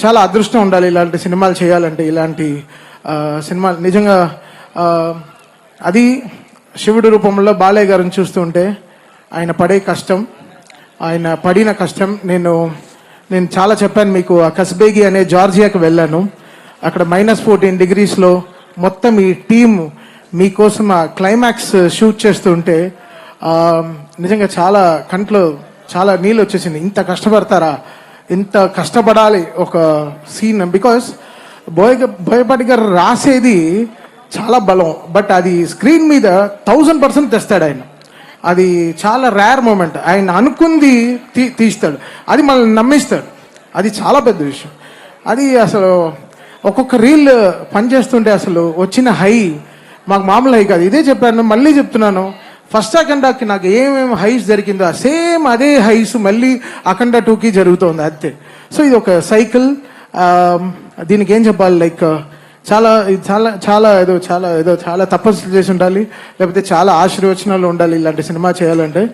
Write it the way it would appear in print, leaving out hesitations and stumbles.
చాలా అదృష్టం ఉండాలి ఇలాంటి సినిమాలు చేయాలంటే. ఇలాంటి సినిమాలు నిజంగా అది శివుడి రూపంలో బాలయ్య గారిని చూస్తుంటే ఆయన పడే కష్టం, ఆయన పడిన కష్టం నేను చాలా చెప్పాను మీకు. ఆ కస్బేగి అనే జార్జియాకి వెళ్ళాను. అక్కడ -14 degreesలో మొత్తం ఈ టీం మీకోసం ఆ క్లైమాక్స్ షూట్ చేస్తుంటే నిజంగా చాలా కంట్లో చాలా నీళ్ళు వచ్చేసింది. ఇంత కష్టపడతారా, ఇంత కష్టపడాలి ఒక సీన్. బికాస్ బోయపాటి గారు రాసేది చాలా బలం, బట్ అది స్క్రీన్ మీద 1000% తెస్తాడు ఆయన. అది చాలా రేర్ మూమెంట్. ఆయన అనుకుంది తీస్తాడు, అది మనల్ని నమ్మిస్తాడు. అది చాలా పెద్ద విషయం. అది అసలు ఒక్కొక్క రీల్ పనిచేస్తుంటే అసలు వచ్చిన హై మాకు మామూలు హై కాదు. ఇదే చెప్పాను, మళ్ళీ చెప్తున్నాను. ఫస్ట్ అఖండాకి నాకు ఏమేమి హైస్ జరిగిందో సేమ్ అదే హైస్ మళ్ళీ అఖండ 2కి జరుగుతుంది అంతే. సో ఇది ఒక సైకిల్. దీనికి ఏం చెప్పాలి, లైక్ చాలా చాలా చాలా ఏదో చాలా తపస్సు చేసి ఉండాలి, లేకపోతే చాలా ఆశీర్వచనాలు ఉండాలి ఇలాంటి సినిమా చేయాలంటే.